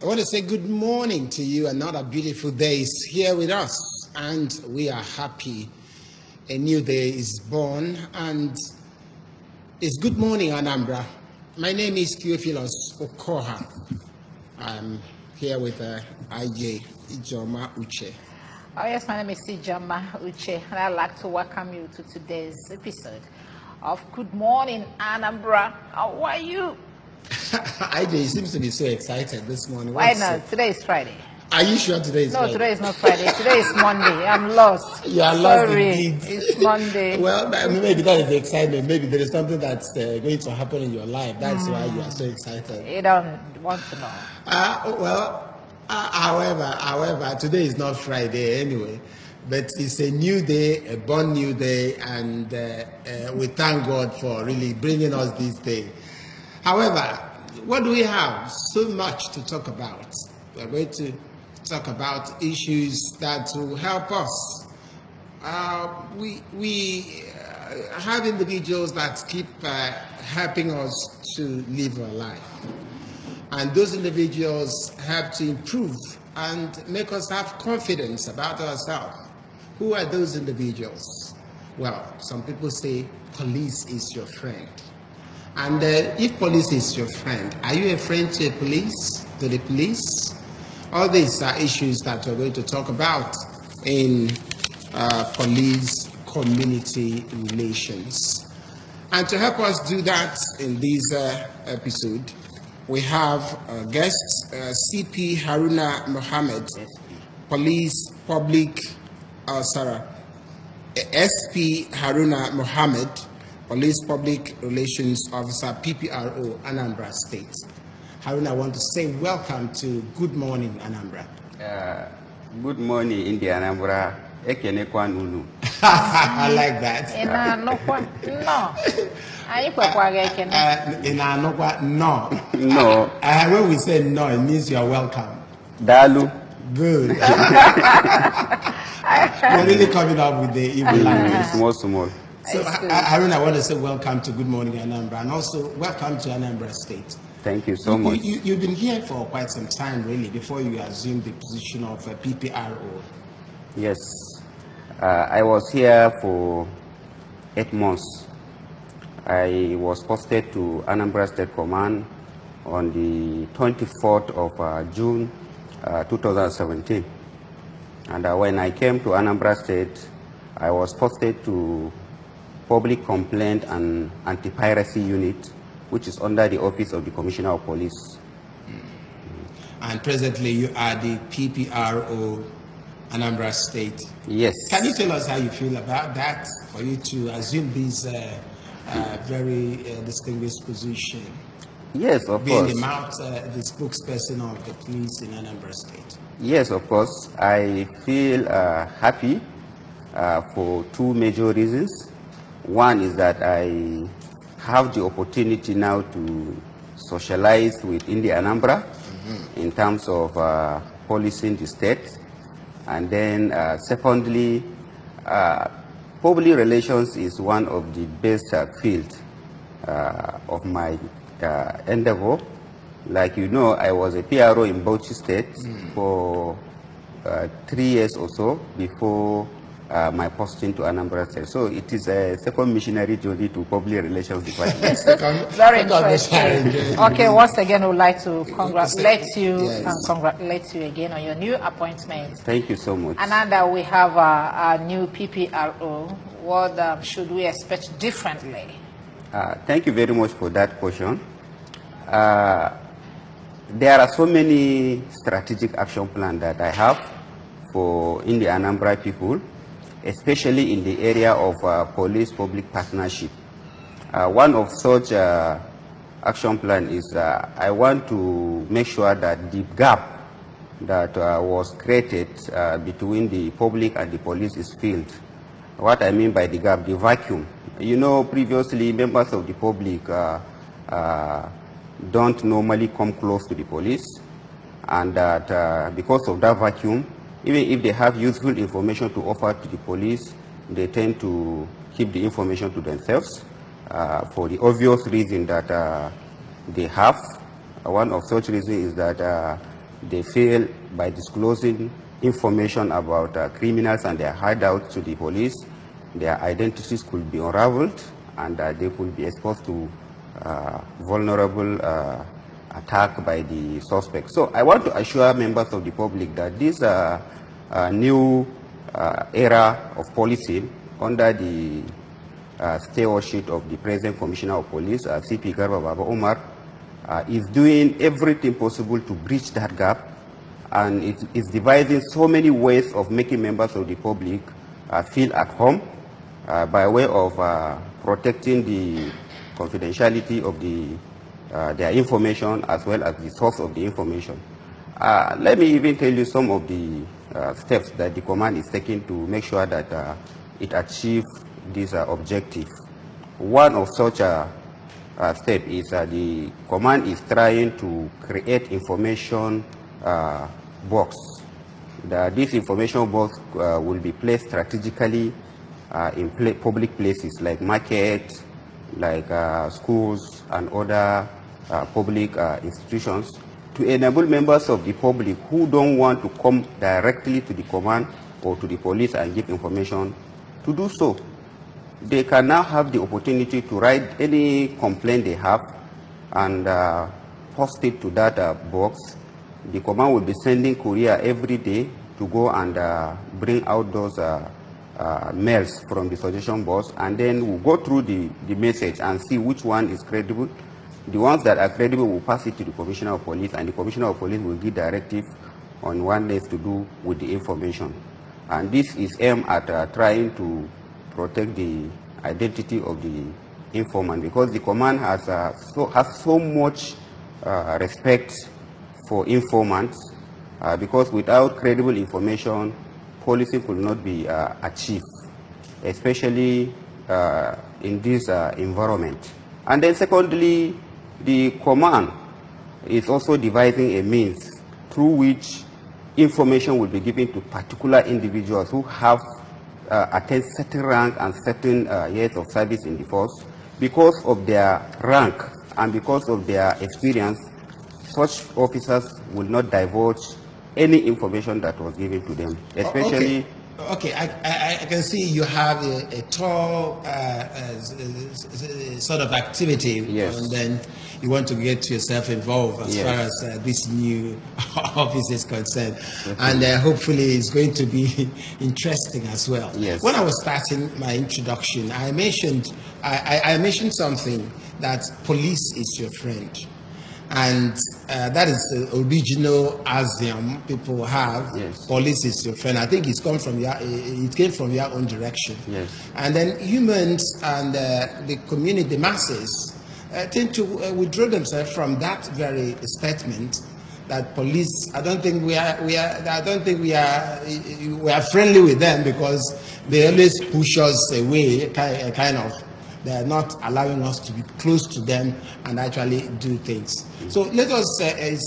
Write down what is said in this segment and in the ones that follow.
I want to say good morning to you. Another beautiful day is here with us, and we are happy. A new day is born, and it's good morning, Anambra. My name is Theophilus Okoha. I'm here with IJ Ijoma Uche. Oh yes, my name is Ijoma Uche, and I'd like to welcome you to today's episode of Good Morning, Anambra. How are you? IJ seems to be so excited this morning. Why not? Today is Friday. Are you sure today is Friday? No, today is not Friday. Today is Monday. I'm lost. You are lost Sorry, indeed. it's Monday. Well, maybe that is the excitement. Maybe there is something that's going to happen in your life. That's why you are so excited. You don't want to know. However, today is not Friday anyway. But it's a new day, a born new day, and we thank God for really bringing us this day. However, what do we have? So much to talk about. We're going to talk about issues that will help us. We have individuals that keep helping us to live our life. And those individuals have to improve and make us have confidence about ourselves. Who are those individuals? Well, some people say police is your friend. And if police is your friend, are you a friend to the police? All these are issues that we're going to talk about in police community relations. And to help us do that in this episode, we have guests, CP Haruna Mohammed, SP Haruna Mohammed, Police Public Relations Officer, PPRO, Anambra State. Haruna, I want to say welcome to Good Morning, Anambra. Good morning, India Anambra. Ekenekwa nunu. I like that. No. No. When we say no, it means you are welcome. Dalu. Good. We're really coming up with the evil language. Small. So, Haruna, I want to say welcome to Good Morning, Anambra, and also welcome to Anambra State. Thank you so much. You've been here for quite some time, really, before you assumed the position of PPRO. Yes. I was here for 8 months. I was posted to Anambra State Command on the 24th of June 2017. And when I came to Anambra State, I was posted to Public Complaint and Anti-Piracy Unit, which is under the Office of the Commissioner of Police. And presently you are the PPRO Anambra State. Yes. Can you tell us how you feel about that, for you to assume this very distinguished position? Yes, of being course. the spokesperson of the police in Anambra State. Yes, of course. I feel happy for two major reasons. One is that I have the opportunity now to socialize with India Anambra in terms of policing the state. And then secondly, public relations is one of the best fields of my endeavor. Like you know, I was a PRO in Bauchi State for 3 years or so before my posting to Anambra State. So it is a second missionary journey to public relations department. Very interesting. Okay, once again, I would like to congratulate you and congratulate you again on your new appointment. Thank you so much. And we have a new PPRO. What should we expect differently? Thank you very much for that question. There are so many strategic action plans that I have for in the Anambra people, especially in the area of police-public partnership. One of such action plan is I want to make sure that the gap that was created between the public and the police is filled. What I mean by the gap, the vacuum. You know, previously members of the public don't normally come close to the police, and that because of that vacuum, even if they have useful information to offer to the police, they tend to keep the information to themselves for the obvious reason that they have. One of such reasons is that they feel by disclosing information about criminals and their hideouts to the police, their identities could be unraveled and they could be exposed to vulnerable attack by the suspect. So I want to assure members of the public that this new era of policing under the stewardship of the present Commissioner of Police, CP Garba Baba Umar, is doing everything possible to bridge that gap, and it is devising so many ways of making members of the public feel at home by way of protecting the confidentiality of their information as well as the source of the information. Let me even tell you some of the steps that the command is taking to make sure that it achieves this objective. One of such steps is the command is trying to create information box. This information box will be placed strategically in public places like markets, like schools and other public institutions, to enable members of the public who don't want to come directly to the command or to the police and give information to do so. They can now have the opportunity to write any complaint they have and post it to that box. The command will be sending courier every day to go and bring out those mails from the suggestion box, and then we'll go through the message and see which one is credible. The ones that are credible will pass it to the Commissioner of Police, and the Commissioner of Police will give directive on what needs to do with the information. And this is aimed at trying to protect the identity of the informant, because the command has so much respect for informants, because without credible information, policing could not be achieved, especially in this environment. And then secondly, the command is also devising a means through which information will be given to particular individuals who have attained certain rank and certain years of service in the force. Because of their rank and because of their experience, such officers will not divulge any information that was given to them, especially... Okay, I can see you have a tall sort of activity, yes, and then you want to get yourself involved as yes, far as this new office is concerned, and hopefully it's going to be interesting as well. Yes. When I was starting my introduction, I mentioned something, that police is your friend. And that is the original axiom people have. Yes. Police is your friend. I think it came from your own direction. Yes. And then humans and the community, the masses, tend to withdraw themselves from that very statement that police. I don't think we are friendly with them, because they always push us away, kind of. They are not allowing us to be close to them and actually do things. So let us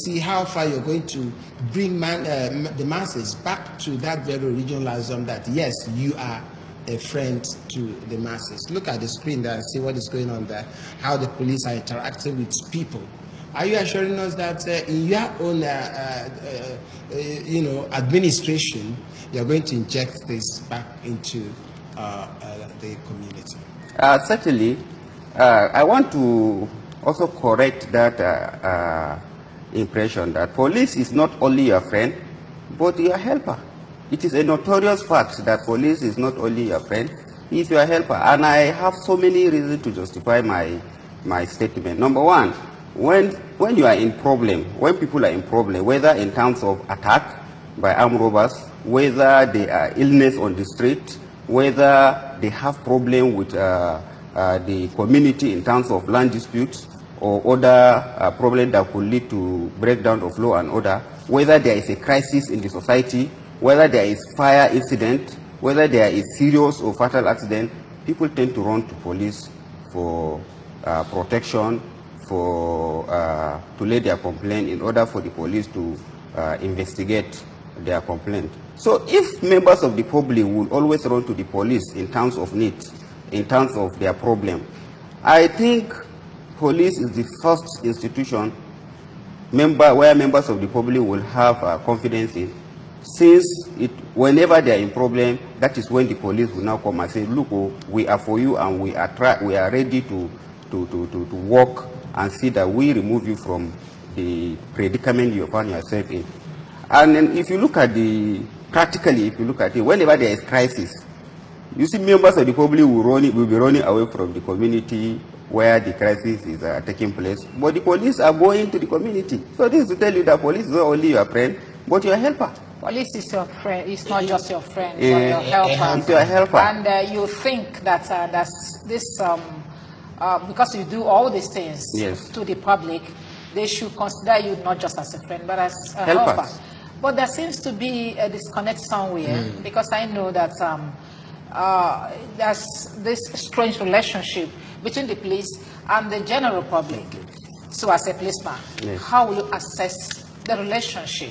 see how far you're going to bring the masses back to that very regionalism, that yes, you are a friend to the masses. Look at the screen there and see what is going on there, how the police are interacting with people. Are you assuring us that in your own administration, you're going to inject this back into the community? Certainly, I want to also correct that impression that police is not only your friend, but your helper. It is a notorious fact that police is not only your friend, he is your helper. And I have so many reasons to justify my statement. Number one, when you are in problem, when people are in problem, whether in terms of attack by armed robbers, whether they are illness on the street, whether they have problem with the community in terms of land disputes or other problems that could lead to breakdown of law and order, whether there is a crisis in the society, whether there is fire incident, whether there is serious or fatal accident, people tend to run to police for protection, to lay their complaint in order for the police to investigate their complaint. So if members of the public will always run to the police in terms of need, in terms of their problem, I think police is the first institution where members of the public will have confidence in. Since whenever they are in problem, that is when the police will now come and say, look, oh, we are for you, and we are ready to work and see that we remove you from the predicament you find yourself in. And then if you look at practically, if you look at it, whenever there is crisis, you see members of the public will be running away from the community where the crisis is taking place. But the police are going to the community. So this is to tell you that police is not only your friend, but your helper. Police is your friend. It's not just your friend, but your helper. It's your helper. And you think that that's this, because you do all these things to the public, they should consider you not just as a friend, but as a helper. But there seems to be a disconnect somewhere, because I know that there's this strange relationship between the police and the general public. So as a policeman, how will you assess the relationship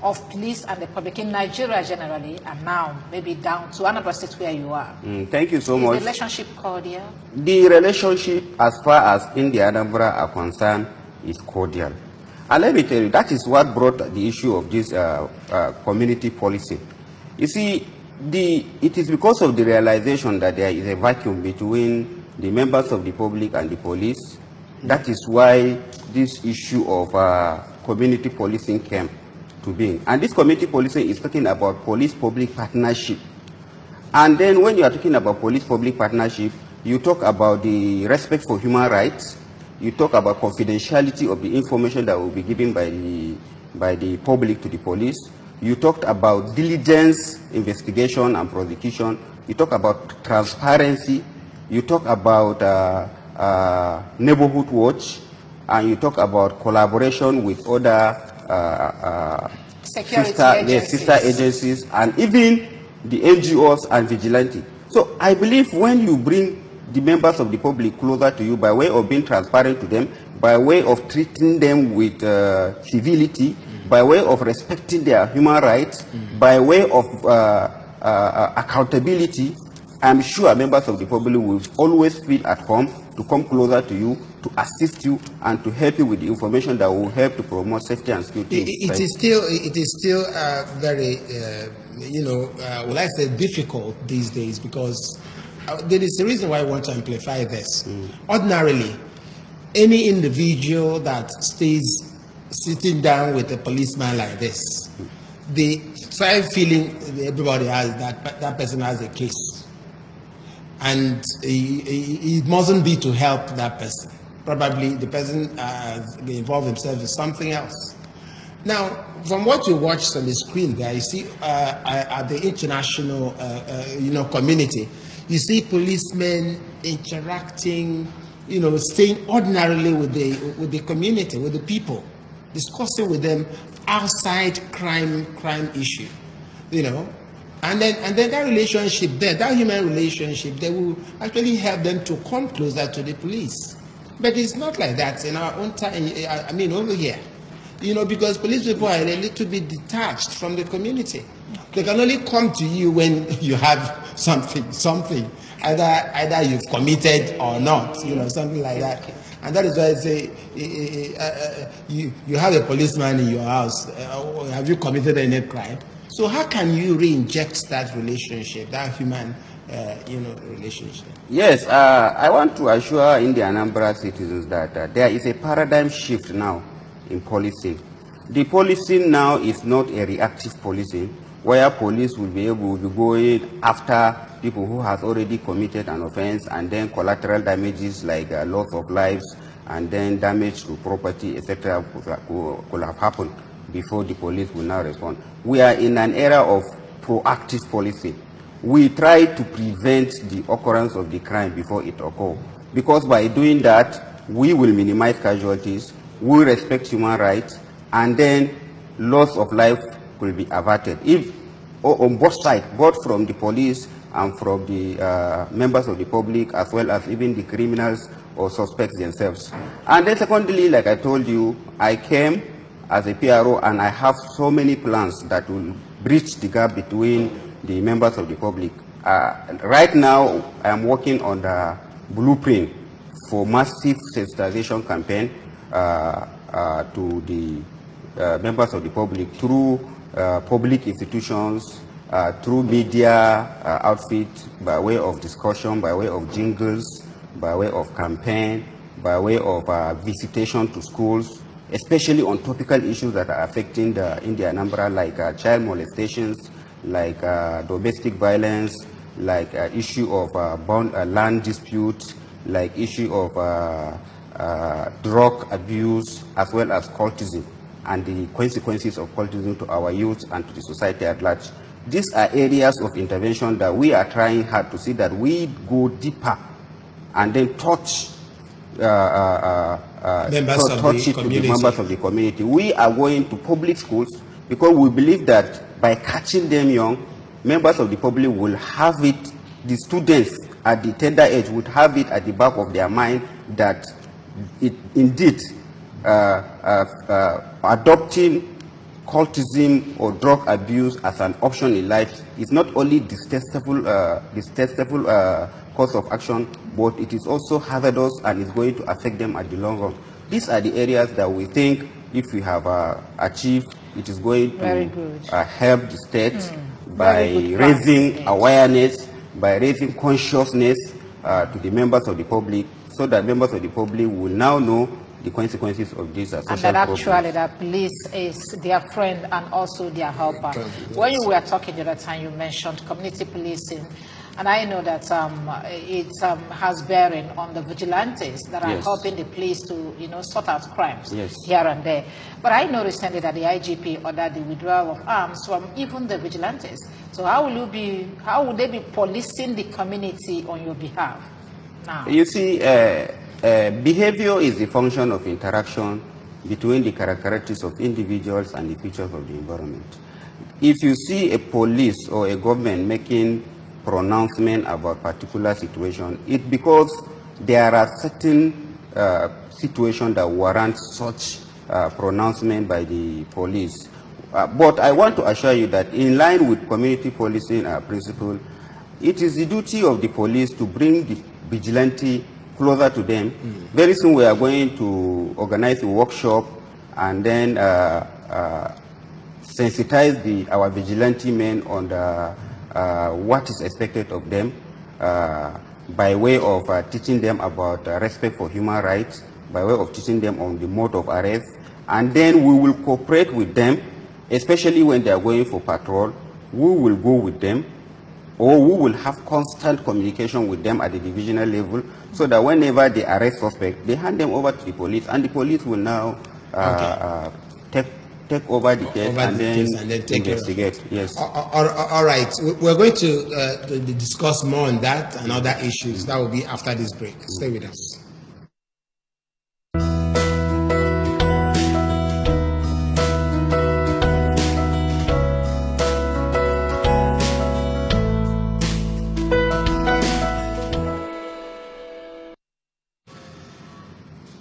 of police and the public in Nigeria generally, and now maybe down to Anambra State where you are? Thank you so much. Is the relationship cordial? The relationship, as far as in the Anambra are concerned, is cordial. And let me tell you, that is what brought the issue of this community policy. You see, it is because of the realization that there is a vacuum between the members of the public and the police. That is why this issue of community policing came to being. And this community policing is talking about police-public partnership. And then when you are talking about police-public partnership, you talk about the respect for human rights. You talk about confidentiality of the information that will be given by the public to the police. You talked about diligence, investigation, and prosecution. You talk about transparency. You talk about neighborhood watch, and you talk about collaboration with other sister agencies, and even the NGOs and vigilante. So I believe when you bring the members of the public closer to you by way of being transparent to them, by way of treating them with civility, by way of respecting their human rights, by way of accountability, I'm sure members of the public will always feel at home to come closer to you, to assist you, and to help you with the information that will help to promote safety and security. It is still very, will I say, difficult these days, because there is a reason why I want to amplify this. Ordinarily, any individual that stays sitting down with a policeman like this, the same feeling everybody has that person has a case. And it mustn't be to help that person. Probably the person involved himself in something else. Now, from what you watched on the screen there, you see at the international community, you see policemen interacting, staying ordinarily with the community, with the people, discussing with them outside crime issue, And then that relationship there, that human relationship, they will actually help them to come closer to the police. But it's not like that in our own time, over here. Because police people are a little bit detached from the community. They can only come to you when you have something. Either you've committed or not, something like that. And that is why I say, you have a policeman in your house. Have you committed any crime? So how can you re-inject that relationship, that human, relationship? Yes, I want to assure Indian Anambra citizens that there is a paradigm shift now in policing. The policing now is not a reactive policing, where police will be able to be going after people who have already committed an offense, and then collateral damages like loss of lives and then damage to property, etc. could have happened before the police will now respond. We are in an era of proactive policing. We try to prevent the occurrence of the crime before it occurs, because by doing that, we will minimize casualties, we respect human rights, and then loss of life will be averted. If on both sides, both from the police and from the members of the public, as well as even the criminals or suspects themselves. And then secondly, like I told you, I came as a PRO, and I have so many plans that will bridge the gap between the members of the public. Right now, I am working on the blueprint for massive sensitization campaign to the members of the public through public institutions, through media outfit, by way of discussion, by way of jingles, by way of campaign, by way of visitation to schools, especially on topical issues that are affecting the Anambra, like child molestations, like domestic violence, like issue of land disputes, like issue of drug abuse, as well as cultism and the consequences of cultism to our youth and to the society at large. These are areas of intervention that we are trying hard to see that we go deeper and then touch members of the community. We are going to public schools because we believe that by catching them young, members of the public will have it, the students at the tender age would have it at the back of their mind that it indeed adopting cultism or drug abuse as an option in life is not only detestable course of action, but it is also hazardous and is going to affect them at the long run. These are the areas that we think if we have achieved, it is going to help the state by raising awareness, by raising consciousness to the members of the public, so that members of the public will now know the consequences of this social and that actually problems. the police is their friend and also their helper. When you were talking the other time, you mentioned community policing, and I know that it has bearing on the vigilantes that are helping the police to, sort out crimes here and there. But I know recently that the IGP ordered the withdrawal of arms from even the vigilantes. So how would they be policing the community on your behalf now? You see, behavior is the function of interaction between the characteristics of individuals and the features of the environment. If you see a police or a government making pronouncement about particular situation, it's because there are certain situations that warrant such pronouncement by the police. But I want to assure you that in line with community policing principle, it is the duty of the police to bring the vigilante closer to them. Very soon we are going to organize a workshop and then sensitize our vigilante men on what is expected of them by way of teaching them about respect for human rights, by way of teaching them on the mode of arrest, and then we will cooperate with them, especially when they are going for patrol. We will go with them, or we will have constant communication with them at the divisional level, so that whenever they arrest suspects, they hand them over to the police, and the police will now take over the case and then investigate. Yes. All right. We're going to discuss more on that and other issues. That will be after this break. Stay with us.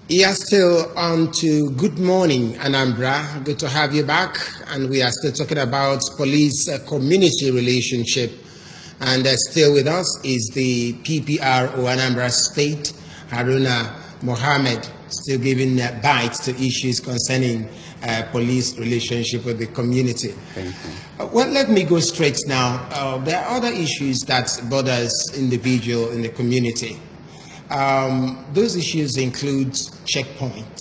You are still on to Good Morning, Anambra. Good to have you back. And we are still talking about police-community relationship. And still with us is the PPRO Anambra State, Haruna Mohammed, still giving bites to issues concerning police relationship with the community. Thank you. Well, let me go straight now. There are other issues that bothers individual in the community. Those issues include checkpoints.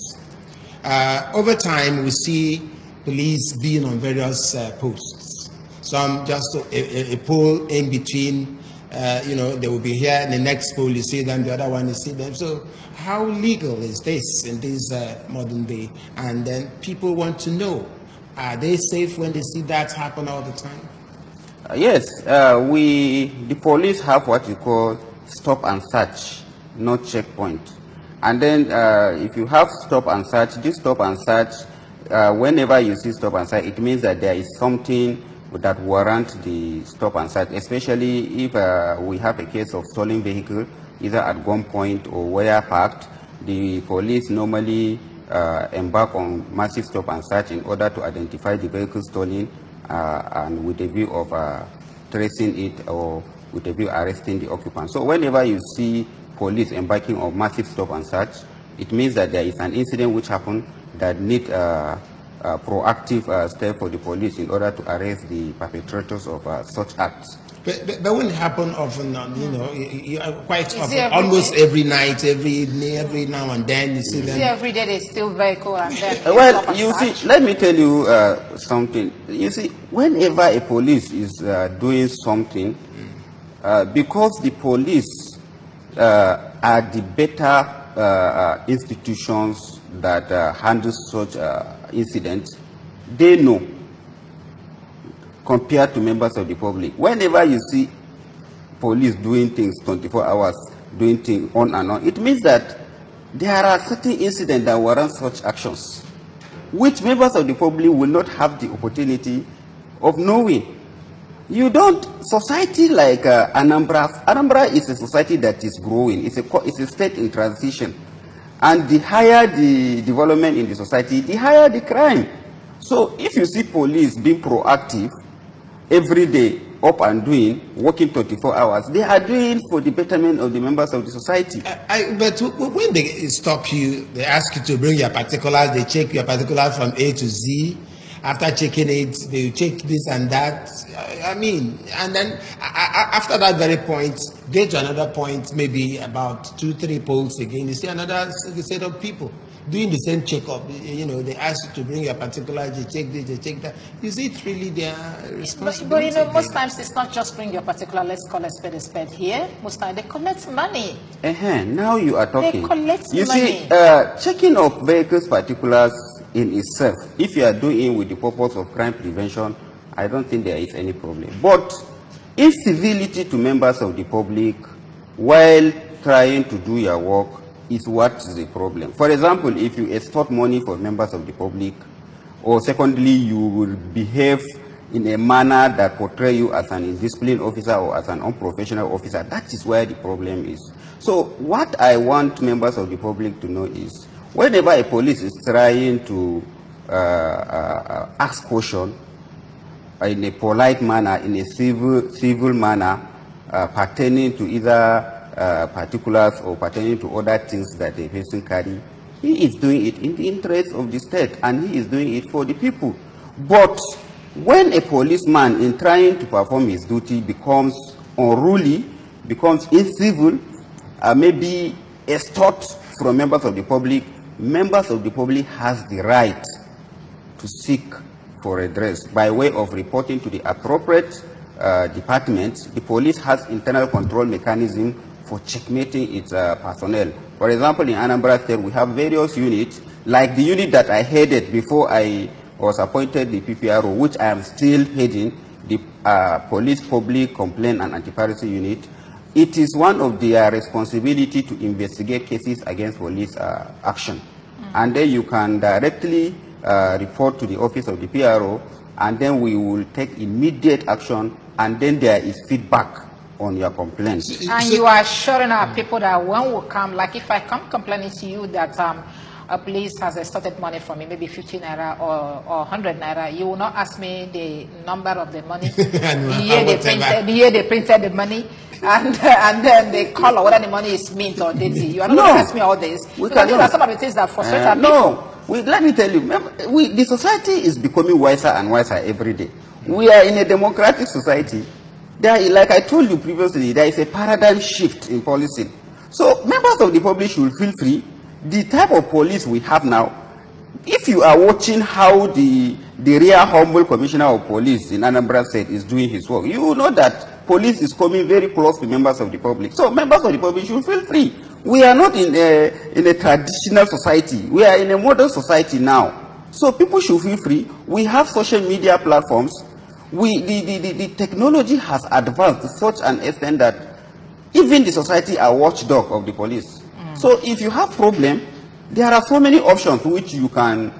Over time, we see police being on various posts. Some just a pole in between, they will be here, and the next pole you see them, the other one you see them. So how legal is this in this modern day? And then people want to know, are they safe when they see that happen all the time? Yes, the police have what you call stop and search, not checkpoint. And then if you have stop and search, this stop and search, whenever you see stop and search, it means that there is something that warrants the stop and search, especially if we have a case of stolen vehicle, either at gunpoint or where parked. The police normally embark on massive stop and search in order to identify the vehicle stolen and with a view of tracing it or with a view arresting the occupant. So whenever you see police embarking on massive stop and search, it means that there is an incident which happened that need proactive step for the police in order to arrest the perpetrators of such acts. But when it happen often, you know, you are quite often, almost every night, every now and then, you see them. Every day they steal vehicle and then well, you see, let me tell you something. You see, whenever a police is doing something, because the police are the better institutions that handle such incidents, they know compared to members of the public. Whenever you see police doing things 24 hours, doing things on and on, it means that there are certain incidents that warrant such actions, which members of the public will not have the opportunity of knowing. You don't, society like Anambra is a society that is growing. It's a state in transition. And the higher the development in the society, the higher the crime. So if you see police being proactive every day, up and doing, working 24 hours, they are doing for the betterment of the members of the society. But when they stop you, they ask you to bring your particulars, they check your particulars from A to Z. After checking it, they check this and that. I mean, and then after that very point, get to another point, maybe about 2-3 polls again, you see another set of people doing the same checkup. You know, they ask you to bring your particulars, they check this, they check that. You see, it's really their responsibility. But you know, most times it's not just bring your particular, let's call a spade here. Most times they collect money. Now you are talking. They collect money. You see, checking of vehicles particulars in itself, if you are doing with the purpose of crime prevention, I don't think there is any problem. But incivility to members of the public while trying to do your work is what is the problem. For example, if you extort money for members of the public, or secondly, you will behave in a manner that portrays you as an indisciplined officer or as an unprofessional officer, that is where the problem is. So what I want members of the public to know is, whenever a police is trying to ask question in a polite manner, in a civil manner, pertaining to either particulars or pertaining to other things that the person carry, he is doing it in the interest of the state and he is doing it for the people. But when a policeman in trying to perform his duty becomes unruly, becomes incivil, maybe extort from members of the public has the right to seek for redress by way of reporting to the appropriate departments. The police has internal control mechanism for checkmating its personnel. For example, in Anambra State, we have various units, like the unit that I headed before I was appointed the PPRO, which I am still heading, the Police Public Complaint and Anti-Piracy Unit. It is one of their responsibility to investigate cases against police action. And then you can directly report to the office of the PRO, and then we will take immediate action, and then there is feedback on your complaints. And you are assuring our people that when we come, like if I come complaining to you that a police has extorted money from me, maybe 50 naira or 100 naira, you will not ask me the number of the money, the year they printed the money, and then the color, whether the money is mint or dirty. You are not going to ask me all this. Because these are some of the things that frustrate our people. No, let me tell you, the society is becoming wiser and wiser every day. We are in a democratic society. Like I told you previously, there is a paradigm shift in policing. So members of the public should feel free. The type of police we have now, if you are watching how the real humble commissioner of police in Anambra State is doing his work, you will know that police is coming very close to members of the public. So members of the public should feel free. We are not in a traditional society. We are in a modern society now. So people should feel free. We have social media platforms. The technology has advanced to such an extent that even the society are watchdog of the police. So if you have problem, there are so many options which you can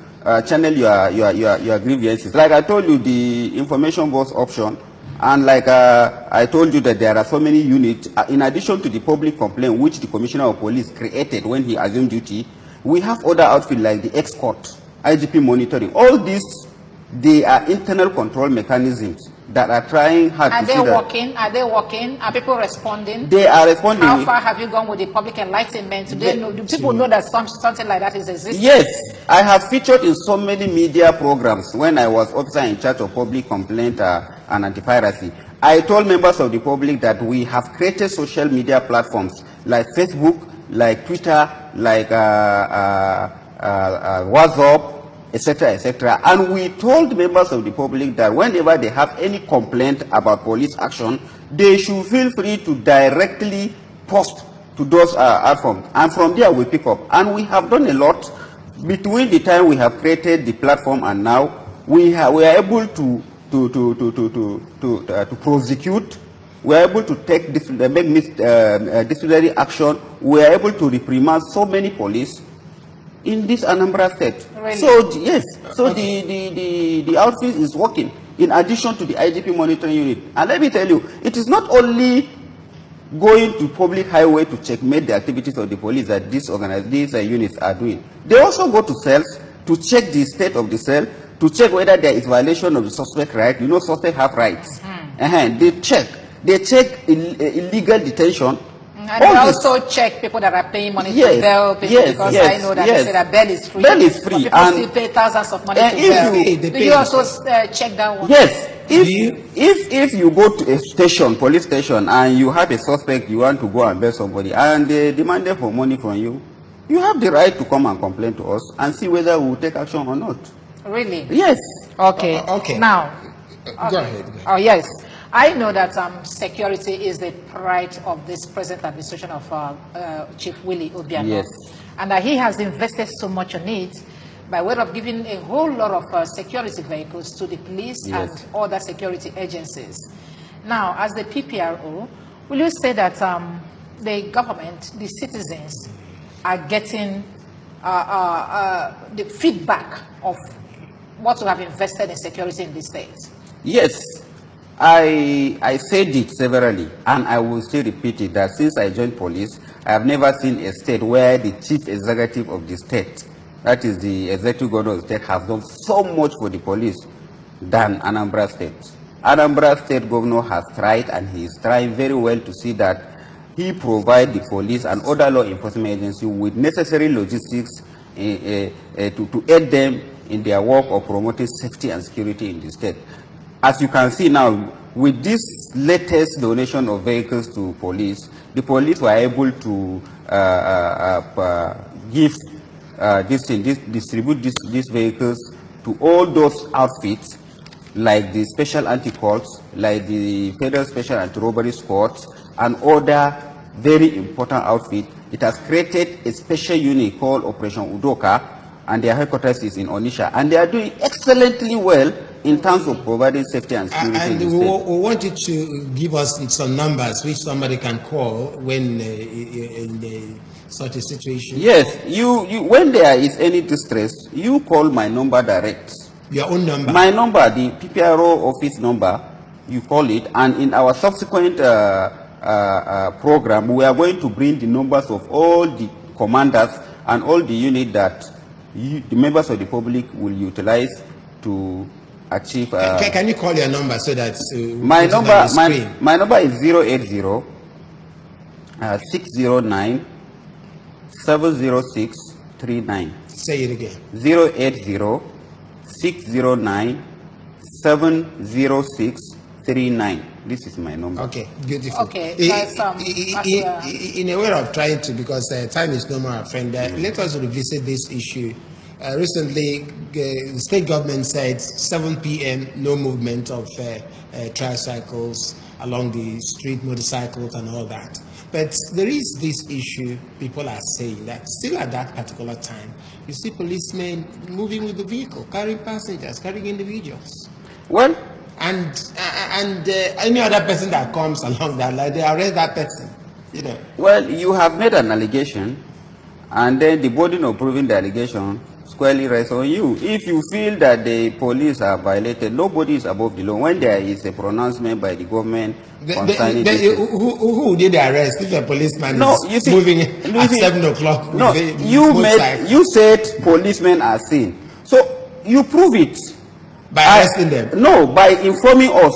channel your grievances. Like I told you, the information box option, and like I told you that there are so many units, in addition to the public complaint which the Commissioner of Police created when he assumed duty, we have other outfits like the escort, IGP monitoring. All these, they are internal control mechanisms that are trying hard Are to they see that. working? Are they working? Are people responding? They are responding. How far have you gone with the public enlightenment? Do people know that something like that is existing? Yes, I have featured in so many media programs when I was officer in charge of public complaint and anti-piracy. I told members of the public that we have created social media platforms like Facebook, like Twitter, like WhatsApp, etc., and we told members of the public that whenever they have any complaint about police action, they should feel free to directly post to those platforms, and from there we pick up. And we have done a lot. Between the time we have created the platform and now, we are able to prosecute. We are able to take disciplinary action. We are able to reprimand so many police in this Anambra state. Really? So yes, so the outfit is working in addition to the IGP monitoring unit. And let me tell you, it is not only going to public highway to checkmate the activities of the police that these units are doing. They also go to cells to check the state of the cell, to check whether there is violation of the suspect right. You know, suspects have rights. They check illegal detention. And they also check people that are paying money to bail people, because I know that they say that bail is free. Bail is free. People still pay thousands of money to bail. Do you also check that one? Yes. If you go to a station, police station, and you have a suspect, you want to go and bail somebody, and they demanded for money from you, you have the right to come and complain to us and see whether we will take action or not. Really? Yes. Okay. Okay. Now. Go ahead. Oh, yes. I know that security is the pride of this present administration of Chief Willie Obiano. Yes. And that he has invested so much on it by way of giving a whole lot of security vehicles to the police and other security agencies. Now, as the PPRO, will you say that the government, the citizens, are getting the feedback of what we have invested in security in this state? Yes. I said it severally, and I will still repeat it, that since I joined police, I have never seen a state where the chief executive of the state, that is the executive governor of the state, has done so much for the police than Anambra State. Anambra State governor has tried, and he is trying very well to see that he provides the police and other law enforcement agencies with necessary logistics to aid them in their work of promoting safety and security in the state. As you can see now, with this latest donation of vehicles to police, the police were able to distribute these vehicles to all those outfits, like the special anti-cults, like the Federal Special Anti-Robbery Squad, and other very important outfits. It has created a special unit called Operation Udoka, and their headquarters is in Onitsha, and they are doing excellently well in terms of providing safety and security. And we want you to give us some numbers which somebody can call when in such a situation. Yes, when there is any distress, you call my number direct. Your own number? My number, the PPRO office number, you call it, and in our subsequent program, we are going to bring the numbers of all the commanders and all the units that the members of the public will utilize to achieve. Can you call your number so that my number is 080 609 706 39. Say it again. 080 609 706 39. This is my number. Okay, beautiful. Okay, in a way of trying to, because time is no more our friend, let us revisit this issue. Recently, the state government said 7 p.m. no movement of tricycles along the street, motorcycles and all that. But there is this issue, people are saying that still at that particular time, you see policemen moving with the vehicle, carrying passengers, carrying individuals. Well, and any other person that comes along that line, they arrest that person, you know. Well, you have made an allegation, and then the burden of proving the allegation squarely rests on you. If you feel that the police are violated, nobody is above the law. When there is a pronouncement by the government concerning who did the arrest? If a policeman is moving at 7 o'clock, no, you said policemen are seen, so you prove it by arresting them. No, by informing us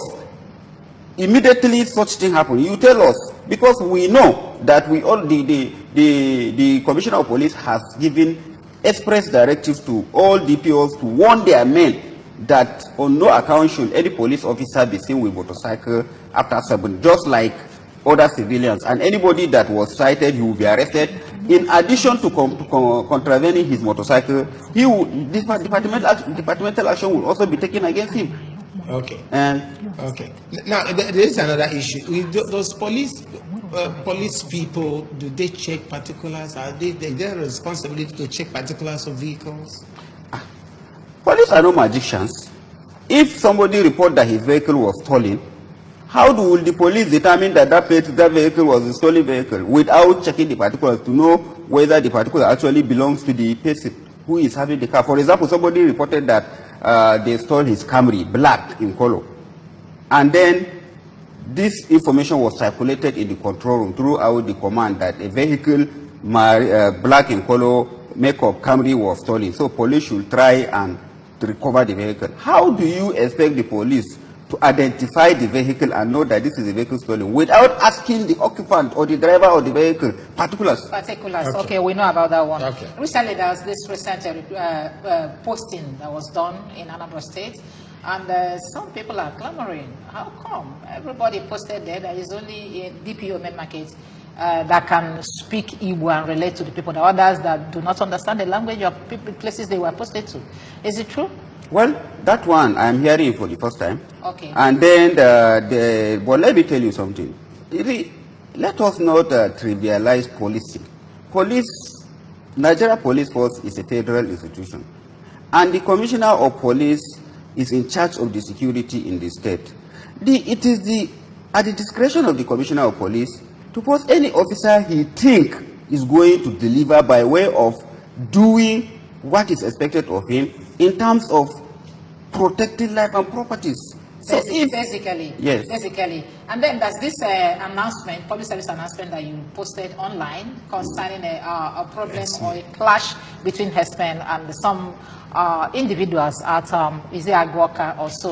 immediately such thing happen, you tell us, because we know that we all the Commissioner of Police has given express directives to all DPOs to warn their men that on no account should any police officer be seen with motorcycle after 7, just like other civilians. And anybody that was cited, he will be arrested. In addition to contravening his motorcycle, he will, departmental action will also be taken against him. Okay. And okay. Now there is another issue. Those police people, do they check particulars? Are they their responsibility to check particulars of vehicles? Police are no magicians. If somebody report that his vehicle was stolen, how will the police determine that that vehicle was a stolen vehicle without checking the particulars to know whether the particular actually belongs to the person who is having the car? For example, somebody reported that they stole his Camry, black in color, and then this information was circulated in the control room throughout the command that a vehicle black in color, make-up Camry was stolen. So police should try and to recover the vehicle. How do you expect the police to identify the vehicle and know that this is a vehicle stolen without asking the occupant or the driver of the vehicle particulars? Okay, we know about that one. Okay. Recently, there was this recent posting that was done in Anambra State, and some people are clamoring. How come? Everybody posted there. There is only a DPO main market that can speak Igbo and relate to the people. The others that do not understand the language of places they were posted to. Is it true? Well, that one I'm hearing for the first time. Okay. And then, but let me tell you something. Let us not trivialize policing. Nigeria Police Force is a federal institution, and the Commissioner of Police is in charge of the security in the state. It is at the discretion of the Commissioner of Police to post any officer he think is going to deliver by way of doing what is expected of him in terms of protecting life and properties. So basically, yes. Basically. And then there's this announcement, public service announcement that you posted online concerning a problem or a clash between herdsmen and some individuals at, is it Agwoka or so?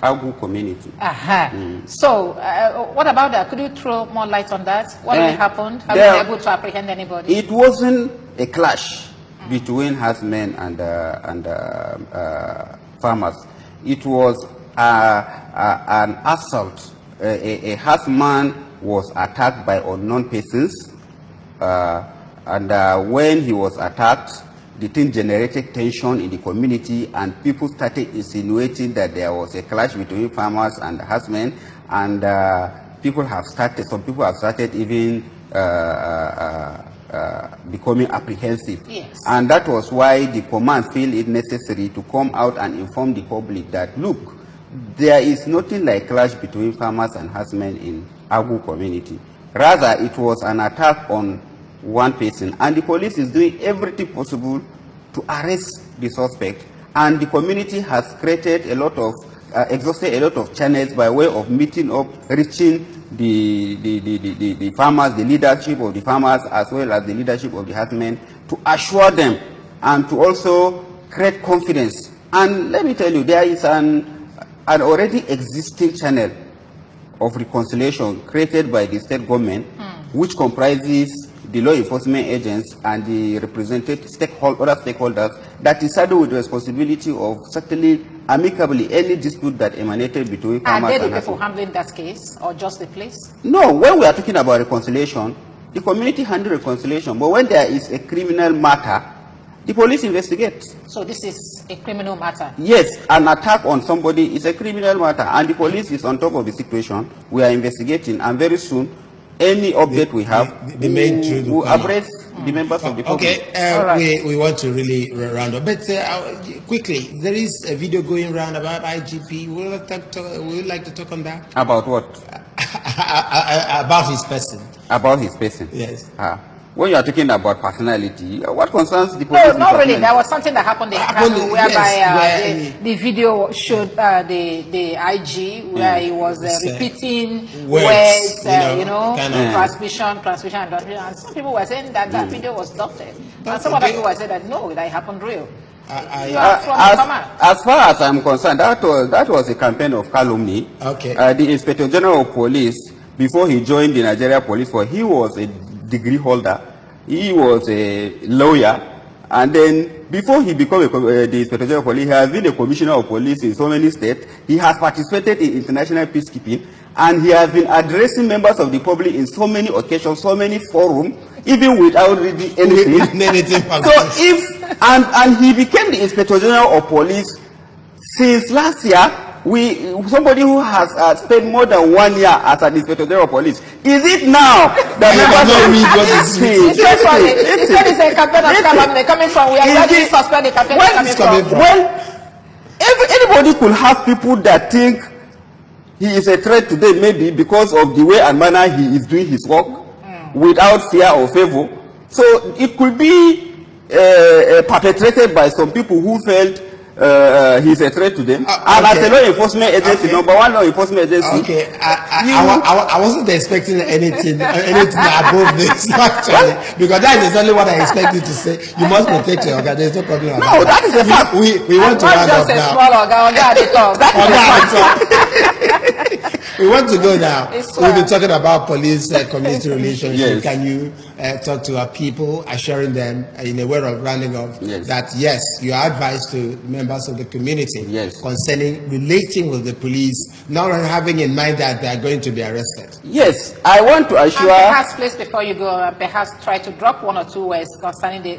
Agu community. So, what about that? Could you throw more light on that? What really happened? Have you been able to apprehend anybody? It wasn't a clash between herdsmen and farmers. It was an assault. A herdsman was attacked by unknown persons, and when he was attacked, the thing generated tension in the community, and people started insinuating that there was a clash between farmers and herdsmen, and some people have started even becoming apprehensive. Yes. And that was why the command feel it necessary to come out and inform the public that, look, there is nothing like clash between farmers and herdsmen in Agu community. Rather, it was an attack on one person, and the police is doing everything possible to arrest the suspect, and the community has created a lot of exhausted a lot of channels by way of meeting up, reaching the farmers, the leadership of the farmers, as well as the leadership of the herdsmen, to assure them and to also create confidence. And let me tell you, there is an already existing channel of reconciliation created by the state government, which comprises the law enforcement agents and the representative other stakeholders, that is saddled with the responsibility of settling amicably any dispute that emanated between farmers and Are they the people handling that case, or just the police? No, when we are talking about reconciliation, the community handles reconciliation, but when there is a criminal matter, the police investigates. So this is a criminal matter? Yes, an attack on somebody is a criminal matter, and the police is on top of the situation. We are investigating, and very soon, any update we have, we will address the members of the public. Okay, right. we want to really round up, but quickly, there is a video going around about IGP. Would you like to talk on that? About what? About his person. About his person? Yes. When you are talking about personality, what concerns the police? No, not really. There was something that happened in Kano whereby the video showed the IG where he was repeating words, transmission, and some people were saying that that video was doctored. And some other people said that no, that happened real. As far as I'm concerned, that was a campaign of calumny. Okay. The Inspector General of Police, before he joined the Nigeria Police Force, he was a degree holder. He was a lawyer, and then before he became the Inspector General of Police, he has been a Commissioner of Police in so many states. He has participated in international peacekeeping, and he has been addressing members of the public in so many occasions, so many forums, even without reading anything. So and he became the Inspector General of Police since last year. Somebody who has spent more than 1 year as an Inspector General of Police. Is it now that members of He said it's a campaign of calumny coming from where we suspend the campaign coming from. Well, anybody could have people that think he is a threat to them, maybe because of the way and manner he is doing his work without fear or favor. So it could be perpetrated by some people who felt he's a threat to them. And as a law enforcement agency, number one law enforcement agency. Okay, I wasn't expecting anything above this actually, because that is only what I expected to say. You must protect your organ. There's no problem. No, that is a fact. We want to round up now. We want to go now. We've been talking about police community relationship. Yes. Can you talk to our people, assuring them in a way of rounding up that yes, you are advised to members of the community concerning relating with the police, not having in mind that they are going to be arrested? Yes, I want to assure. And perhaps, please, before you go, perhaps try to drop one or two words concerning the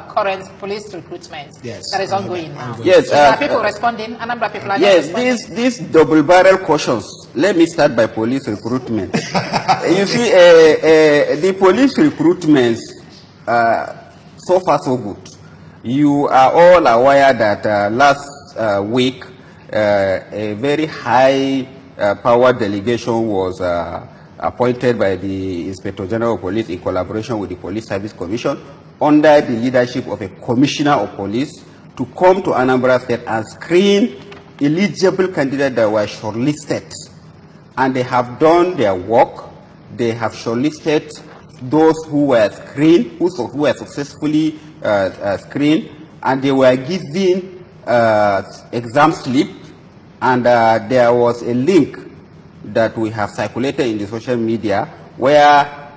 current police recruitment that is ongoing now. Yes, so are people responding? Anambra people are responding. These double-barrel cautions. Let me start by police recruitment. You see, the police recruitment, so far so good. You are all aware that last week, a very high power delegation was appointed by the Inspector General of Police in collaboration with the Police Service Commission under the leadership of a Commissioner of Police to come to Anambra State and screen eligible candidates that were shortlisted. And they have done their work. They have shortlisted those who were screened, who were successfully screened, and they were given exam slip. And there was a link that we have circulated in the social media where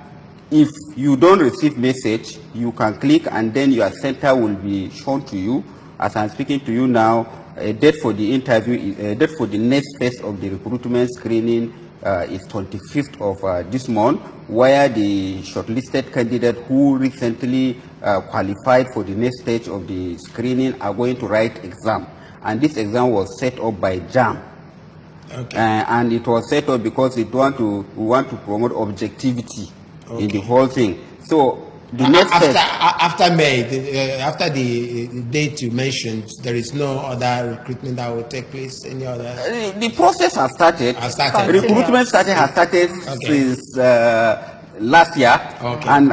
if you don't receive message, you can click and then your center will be shown to you. As I'm speaking to you now, a date for the interview, a date for the next phase of the recruitment screening is 25th of this month, where the shortlisted candidate who recently qualified for the next stage of the screening are going to write exam. And this exam was set up by JAM. Okay. And it was set up because we want to promote objectivity in the whole thing. So the next after May, after the date you mentioned, there is no other recruitment that will take place. Any other? The process has started. Recruitment has started since last year, and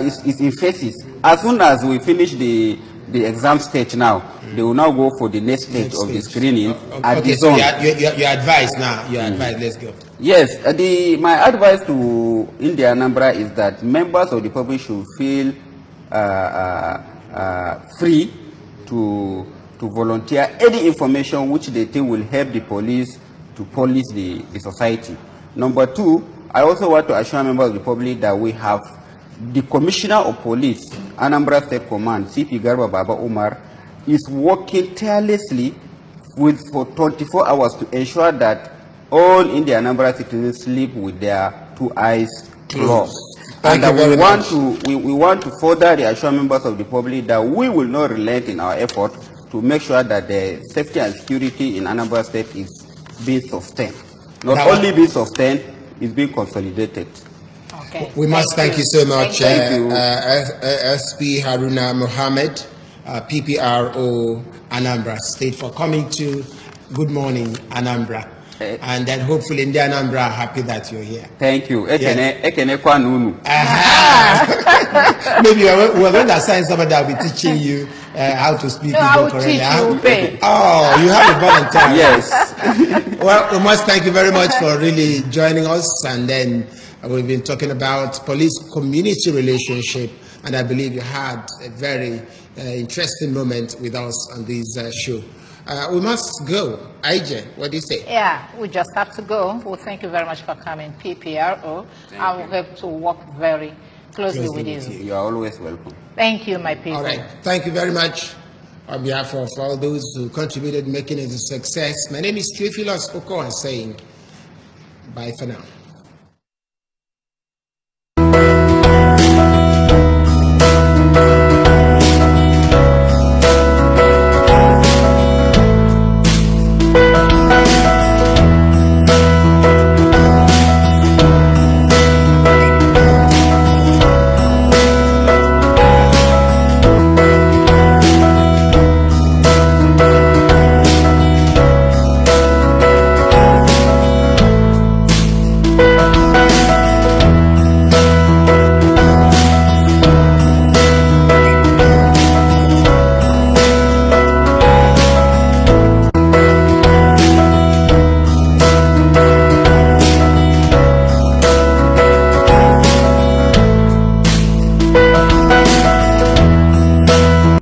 it's in phases. As soon as we finish the exam stage now, they will now go for the next stage of the screening at the zone. Your advice now. Your advice. Let's go. Yes, my advice to India Anambra is that members of the public should feel free to volunteer any information which they think will help the police to police the society. Number two, I also want to assure members of the public that we have the Commissioner of Police, Anambra State Command, CP Garba Baba Umar, is working tirelessly for 24 hours to ensure that all India Anambra citizens sleep with their two eyes closed. And we want to further reassure members of the public that we will not relent in our effort to make sure that the safety and security in Anambra State is being sustained. Not only being sustained, it's being consolidated. Okay. We must thank you so much, SP Haruna Mohammed, PPRO Anambra State, for coming to Good Morning Anambra. And then hopefully in the Anambra are happy that you're here. Thank you. Maybe we're going to assign somebody that will be teaching you how to speak Igbo correctly. Oh, you have a volunteer. Yes. Well, we must thank you very much for really joining us. And then we've been talking about police community relationship And I believe you had a very interesting moment with us on this show. We must go. IJ, what do you say? Yeah, we just have to go. Well, thank you very much for coming, PPRO. I will have to work very closely with you. You are always welcome. Thank you, my people. All right. Thank you very much. On behalf of all those who contributed making it a success, my name is Theophilus Oko, saying bye for now.